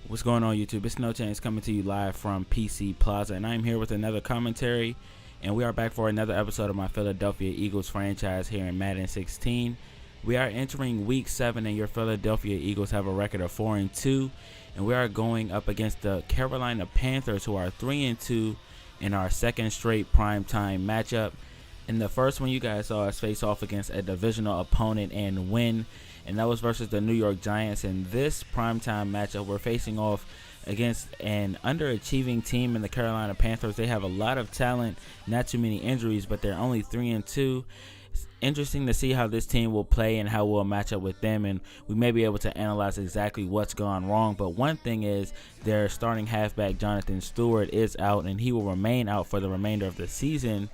What's going on, YouTube? It's No Chance coming to you live from PC Plaza, and I'm here with another commentary, and we are back for another episode of my Philadelphia Eagles franchise here in Madden 16. We are entering Week 7, and your Philadelphia Eagles have a record of 4-2, and we are going up against the Carolina Panthers, who are 3-2 in our second straight primetime matchup. In the first one, you guys saw us face off against a divisional opponent and win, and that was versus the New York Giants. In this primetime matchup, we're facing off against an underachieving team in the Carolina Panthers. They have a lot of talent, not too many injuries, but they're only 3-2. It's interesting to see how this team will play and how we'll match up with them, and we may be able to analyze exactly what's gone wrong. But one thing is, their starting halfback Jonathan Stewart is out, and he will remain out for the remainder of the season.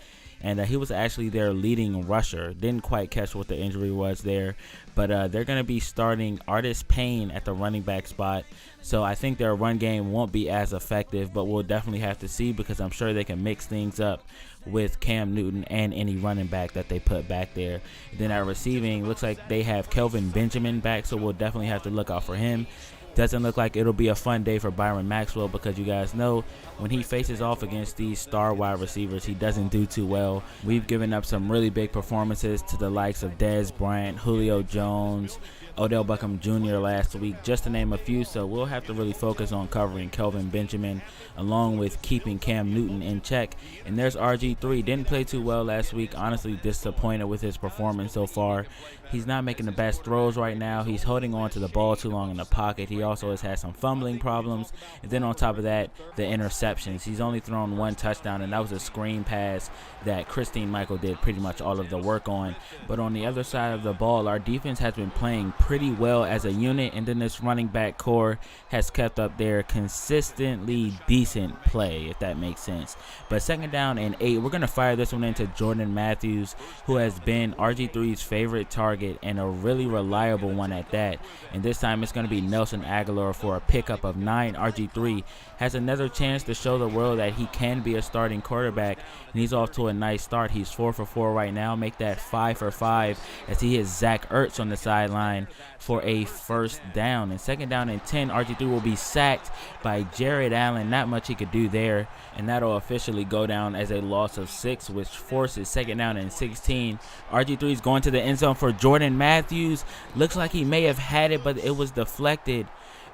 And he was actually their leading rusher. Didn't quite catch what the injury was there. But they're going to be starting Artis Payne at the running back spot. So I think their run game won't be as effective. But we'll definitely have to see, because I'm sure they can mix things up with Cam Newton and any running back that they put back there. Then at receiving, looks like they have Kelvin Benjamin back. So we'll definitely have to look out for him. Doesn't look like it'll be a fun day for Byron Maxwell, because you guys know when he faces off against these star wide receivers, he doesn't do too well. We've given up some really big performances to the likes of Dez Bryant, Julio Jones, Odell Beckham Jr. last week, just to name a few. So we'll have to really focus on covering Kelvin Benjamin along with keeping Cam Newton in check. And there's RG3. Didn't play too well last week. Honestly disappointed with his performance so far. He's not making the best throws right now. He's holding on to the ball too long in the pocket. He also has had some fumbling problems. And then on top of that, the interceptions. He's only thrown one touchdown, and that was a screen pass that Christine Michael did pretty much all of the work on. But on the other side of the ball, our defense has been playing pretty well as a unit, and then this running back core has kept up their consistently decent play, if that makes sense. But second down and 8, we're going to fire this one into Jordan Matthews, who has been RG3's favorite target and a really reliable one at that. And this time it's going to be Nelson Aguilar for a pickup of 9. RG3 has another chance to show the world that he can be a starting quarterback, and he's off to a nice start. He's 4 for 4 right now. Make that 5 for 5 as he hits Zach Ertz on the sideline for a first down. And second down and 10, RG3 will be sacked by Jared Allen. Not much he could do there, and that'll officially go down as a loss of 6, which forces second down and 16. RG3 is going to the end zone for Jordan Matthews. Looks like he may have had it, but it was deflected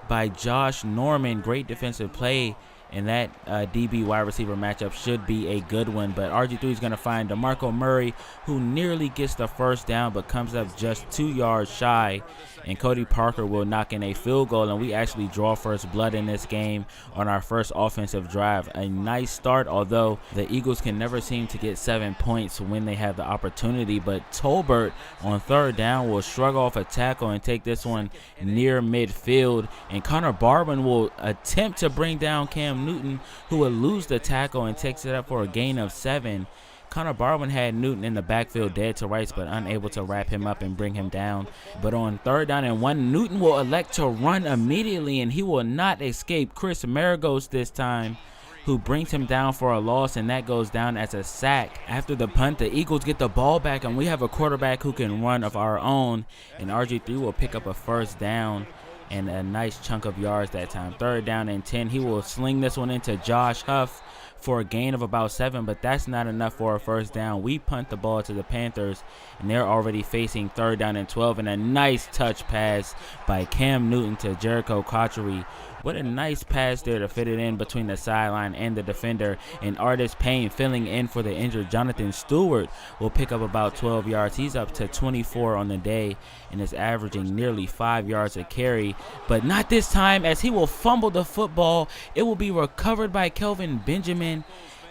by Josh Norman. Great defensive play, and that DB wide receiver matchup should be a good one. But RG3 is going to find DeMarco Murray, who nearly gets the first down but comes up just 2 yards shy. And Cody Parker will knock in a field goal, and we actually draw first blood in this game on our first offensive drive. A nice start, although the Eagles can never seem to get 7 points when they have the opportunity. But Tolbert on third down will shrug off a tackle and take this one near midfield. And Connor Barwin will attempt to bring down Cam Newton, who will lose the tackle and takes it up for a gain of 7. Connor Barwin had Newton in the backfield dead to rights, but unable to wrap him up and bring him down. But on third down and 1, Newton will elect to run immediately, and he will not escape Chris Maragos this time, who brings him down for a loss, and that goes down as a sack. After the punt, the Eagles get the ball back, and we have a quarterback who can run of our own, and RG3 will pick up a first down and a nice chunk of yards that time. Third down and 10, he will sling this one into Josh Huff for a gain of about 7, but that's not enough for a first down. We punt the ball to the Panthers, and they're already facing third down and 12, and a nice touch pass by Cam Newton to Jericho Cotchery. What a nice pass there to fit it in between the sideline and the defender. And Artis Payne, filling in for the injured Jonathan Stewart, will pick up about 12 yards. He's up to 24 on the day and is averaging nearly 5 yards a carry. But not this time, as he will fumble the football. It will be recovered by Kelvin Benjamin,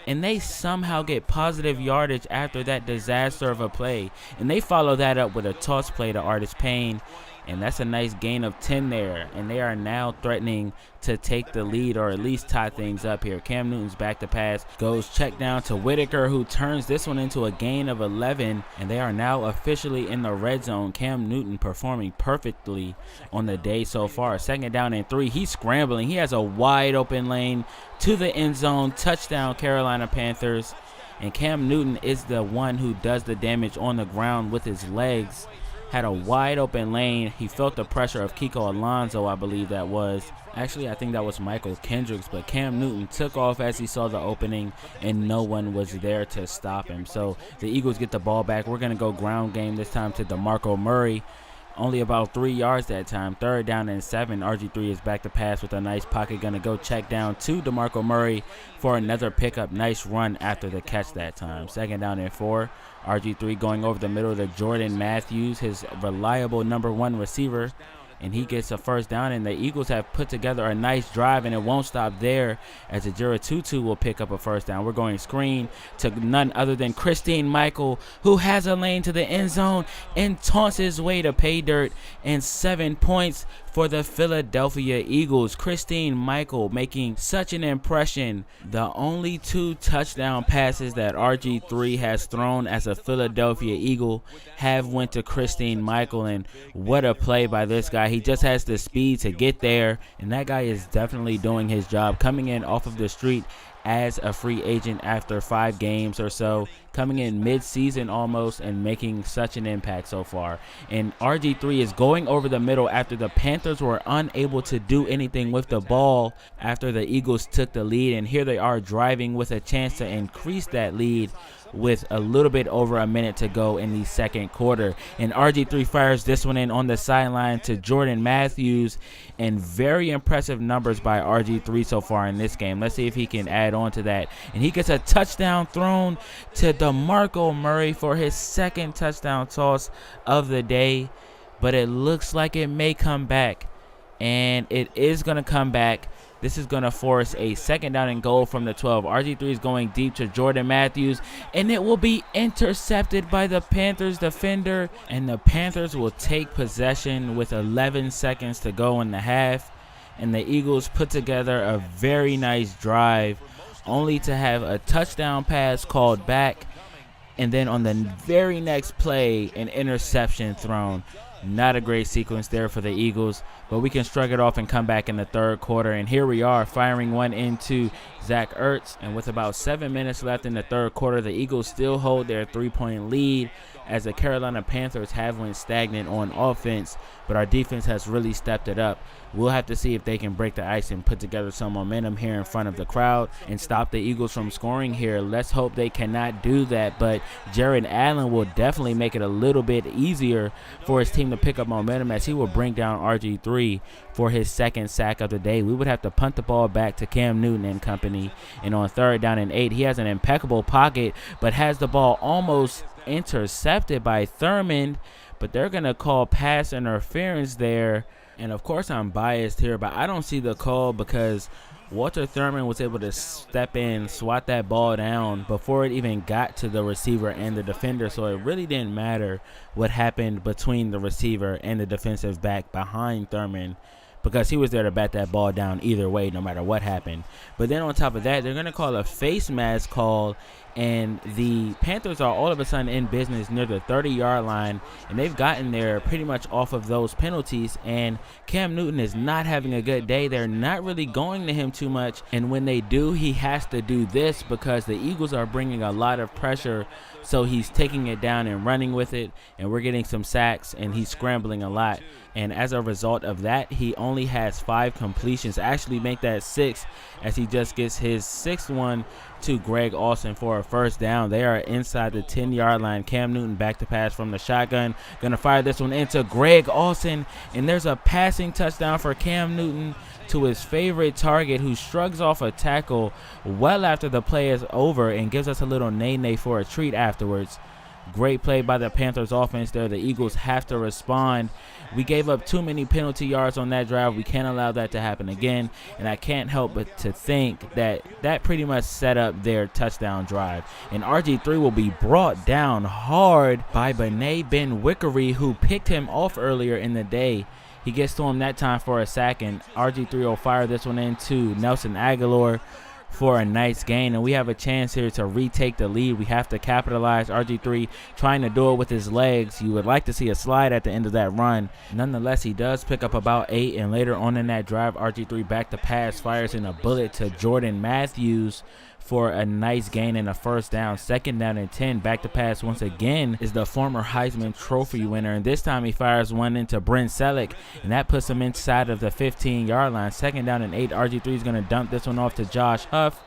and they somehow get positive yardage after that disaster of a play. And they follow that up with a toss play to Artis Payne, and that's a nice gain of 10 there. And they are now threatening to take the lead or at least tie things up here. Cam Newton's back to pass, goes check down to Whitaker, who turns this one into a gain of 11. And they are now officially in the red zone. Cam Newton performing perfectly on the day so far. Second down and 3. He's scrambling. He has a wide open lane to the end zone. Touchdown, Carolina Panthers. And Cam Newton is the one who does the damage on the ground with his legs. had a wide open lane. He felt the pressure of Kiko Alonso, I believe that was. Actually, I think that was Michael Kendricks, but Cam Newton took off as he saw the opening, and no one was there to stop him. So the Eagles get the ball back. We're going to go ground game this time to DeMarco Murray. Only about 3 yards that time. 3rd down and 7. RG3 is back to pass with a nice pocket. Going to go check down to DeMarco Murray for another pickup. Nice run after the catch that time. 2nd down and 4. RG3 going over the middle to Jordan Matthews, his reliable #1 receiver. And he gets a 1st down, and the Eagles have put together a nice drive, and it won't stop there as Ajira Tutu will pick up a 1st down. We're going screen to none other than Christine Michael, who has a lane to the end zone and taunts his way to pay dirt, and 7 points for the Philadelphia Eagles. Christine Michael making such an impression. The only 2 touchdown passes that RG3 has thrown as a Philadelphia Eagle have went to Christine Michael, and what a play by this guy. He just has the speed to get there, and that guy is definitely doing his job, coming in off of the street as a free agent after 5 games or so, coming in mid-season almost and making such an impact so far. And RG3 is going over the middle after the Panthers were unable to do anything with the ball after the Eagles took the lead, and here they are driving with a chance to increase that lead with a little bit over a minute to go in the 2nd quarter. And RG3 fires this one in on the sideline to Jordan Matthews, and very impressive numbers by RG3 so far in this game. Let's see if he can add on to that. And he gets a touchdown thrown to DeMarco Murray for his 2nd touchdown toss of the day, but it looks like it may come back, and it is going to come back. This is going to force a 2nd down and goal from the 12. RG3 is going deep to Jordan Matthews, and it will be intercepted by the Panthers defender, and the Panthers will take possession with 11 seconds to go in the half, and the Eagles put together a very nice drive, only to have a touchdown pass called back, and then on the very next play, an interception thrown. Not a great sequence there for the Eagles, but we can shrug it off and come back in the 3rd quarter. And here we are firing one into Zach Ertz. And with about 7 minutes left in the 3rd quarter, the Eagles still hold their 3-point lead as the Carolina Panthers have went stagnant on offense, but our defense has really stepped it up. We'll have to see if they can break the ice and put together some momentum here in front of the crowd and stop the Eagles from scoring here. Let's hope they cannot do that, but Jared Allen will definitely make it a little bit easier for his team to pick up momentum, as he will bring down RG3 for his 2nd sack of the day. We would have to punt the ball back to Cam Newton and company, and on 3rd down and 8, he has an impeccable pocket, but has the ball almost intercepted by Thurman, but they're going to call pass interference there. And of course I'm biased here, but I don't see the call because Walter Thurman was able to step in, swat that ball down before it even got to the receiver and the defender. So it really didn't matter what happened between the receiver and the defensive back behind Thurman, because he was there to bat that ball down either way, no matter what happened. But then on top of that, they're going to call a face mask call, and the Panthers are all of a sudden in business near the 30-yard line, and they've gotten there pretty much off of those penalties, and Cam Newton is not having a good day. They're not really going to him too much, and when they do, he has to do this because the Eagles are bringing a lot of pressure, so he's taking it down and running with it, and we're getting some sacks, and he's scrambling a lot. And as a result of that, he only has 5 completions. Actually make that 6, as he just gets his 6th one to Greg Olsen for a 1st down. They are inside the 10-yard line. Cam Newton back to pass from the shotgun. Going to fire this one into Greg Olsen, and there's a passing touchdown for Cam Newton to his favorite target, who shrugs off a tackle well after the play is over and gives us a little nay-nay for a treat afterwards. Great play by the Panthers offense there. The Eagles have to respond. We gave up too many penalty yards on that drive. We can't allow that to happen again. And I can't help but to think that that pretty much set up their touchdown drive. And RG3 will be brought down hard by Bené Ben-Wickery, who picked him off earlier in the day. He gets to him that time for a sack, and RG3 will fire this one into Nelson Aguilar for a nice gain, and we have a chance here to retake the lead. We have to capitalize. RG3 trying to do it with his legs. You would like to see a slide at the end of that run. Nonetheless, he does pick up about 8, and later on in that drive, RG3 back to pass, fires in a bullet to Jordan Matthews for a nice gain and a first down. 2nd down and 10. Back to pass once again is the former Heisman Trophy winner, and this time he fires one into Brent Selleck, and that puts him inside of the 15-yard line. 2nd down and 8. RG3 is going to dump this one off to Josh Huff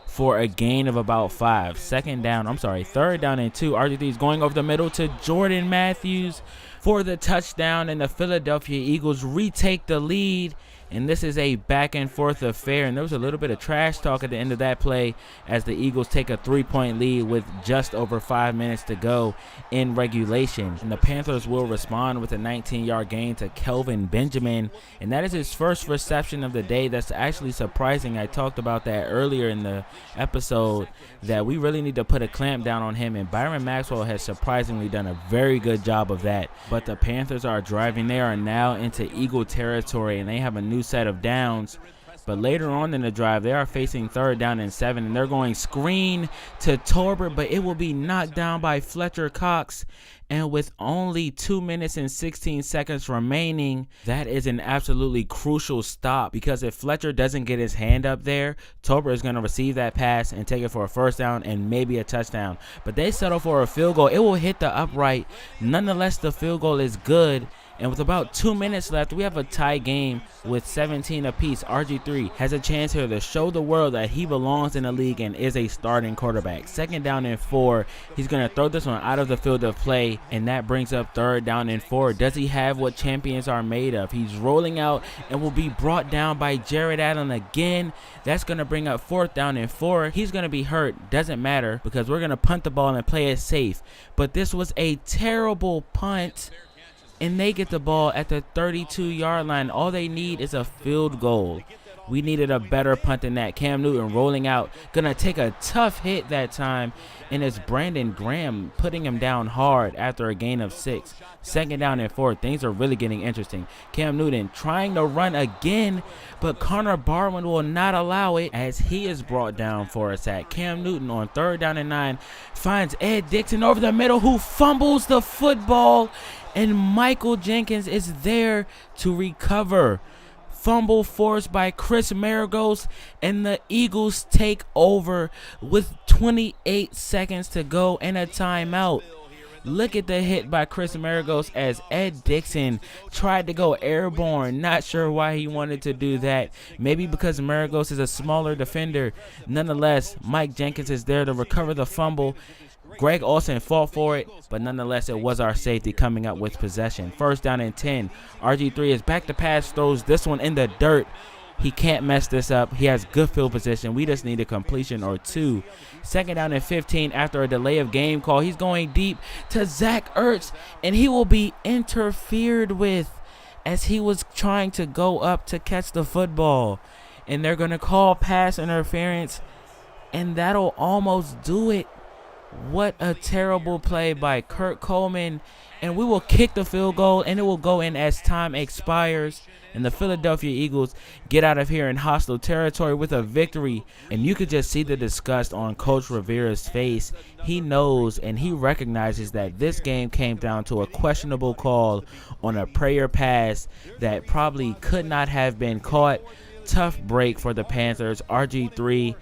for a gain of about 5. 3rd down and 2. RG3 is going over the middle to Jordan Matthews for the touchdown, and the Philadelphia Eagles retake the lead. And this is a back and forth affair, and there was a little bit of trash talk at the end of that play as the Eagles take a 3-point lead with just over 5 minutes to go in regulation. And the Panthers will respond with a 19-yard gain to Kelvin Benjamin, and that is his first reception of the day. That's actually surprising. I talked about that earlier in the episode, that we really need to put a clamp down on him, and Byron Maxwell has surprisingly done a very good job of that. But the Panthers are driving. They are now into Eagle territory, and they have a new set of downs. But later on in the drive, they are facing 3rd down and 7, and they're going screen to Torbert, but it will be knocked down by Fletcher Cox. And with only 2 minutes and 16 seconds remaining, that is an absolutely crucial stop, because if Fletcher doesn't get his hand up there, Torbert is going to receive that pass and take it for a first down and maybe a touchdown. But they settle for a field goal. It will hit the upright. Nonetheless, the field goal is good. And with about 2 minutes left, we have a tie game with 17 apiece. RG3 has a chance here to show the world that he belongs in the league and is a starting quarterback. 2nd down and 4. He's going to throw this one out of the field of play, and that brings up 3rd down and 4. Does he have what champions are made of? He's rolling out and will be brought down by Jared Allen again. That's going to bring up 4th down and 4. He's going to be hurt. Doesn't matter, because we're going to punt the ball and play it safe. But this was a terrible punt, and they get the ball at the 32-yard line. All they need is a field goal. We needed a better punt than that. Cam Newton rolling out, gonna take a tough hit that time, and it's Brandon Graham putting him down hard after a gain of 6. 2nd down and 4. Things are really getting interesting. Cam Newton trying to run again, but Connor Barwin will not allow it as he is brought down for a sack. Cam Newton on 3rd down and 9 finds Ed Dixon over the middle, who fumbles the football, and Michael Jenkins is there to recover. Fumble forced by Chris Maragos, and the Eagles take over with 28 seconds to go and a timeout. Look at the hit by Chris Maragos as Ed Dixon tried to go airborne. Not sure why he wanted to do that. Maybe because Maragos is a smaller defender. Nonetheless, Mike Jenkins is there to recover the fumble. Greg Olsen fought for it, but nonetheless, it was our safety coming up with possession. 1st down and 10. RG3 is back to pass, throws this one in the dirt. He can't mess this up. He has good field position. We just need a completion or 2. 2nd down and 15 after a delay of game call. He's going deep to Zach Ertz, and he will be interfered with as he was trying to go up to catch the football. And they're going to call pass interference, and that'll almost do it. What a terrible play by Kurt Coleman. And we will kick the field goal, and it will go in as time expires. And the Philadelphia Eagles get out of here in hostile territory with a victory. And you could just see the disgust on Coach Rivera's face. He knows and he recognizes that this game came down to a questionable call on a prayer pass that probably could not have been caught. Tough break for the Panthers. RG3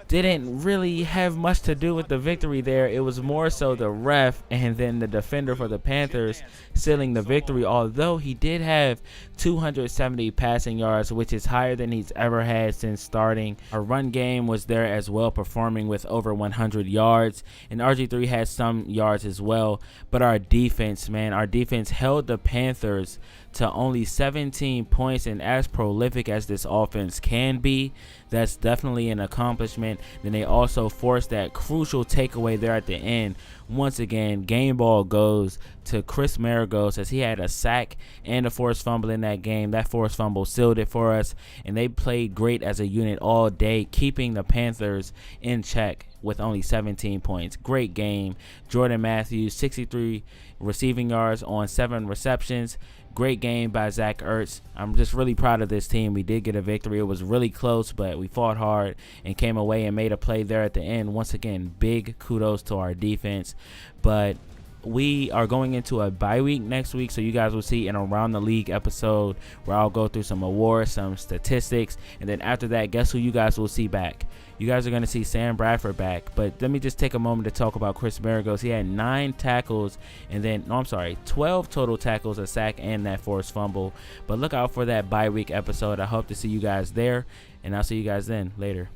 didn't really have much to do with the victory there. It was more so the ref and then the defender for the Panthers sealing the victory, although he did have 270 passing yards, which is higher than he's ever had since starting. Our run game was there as well, performing with over 100 yards, and RG3 had some yards as well. But our defense, man, our defense held the Panthers to only 17 points, and as prolific as this offense can be, that's definitely an accomplishment. Then they also forced that crucial takeaway there at the end. Once again, game ball goes to Chris Maragos as he had a sack and a forced fumble in that game. That forced fumble sealed it for us, and they played great as a unit all day, keeping the Panthers in check with only 17 points. Great game. Jordan Matthews, 63 receiving yards on 7 receptions. Great game by Zach Ertz. I'm just really proud of this team. We did get a victory. It was really close, but we fought hard and came away and made a play there at the end. Once again, big kudos to our defense. But we are going into a bye week next week, so you guys will see an Around the League episode where I'll go through some awards, some statistics, and then after that, guess who you guys will see back? You guys are going to see Sam Bradford back. But let me just take a moment to talk about Chris Maragos. He had 9 tackles and then, 12 total tackles, a sack, and that forced fumble. But look out for that bye week episode. I hope to see you guys there, and I'll see you guys then. Later.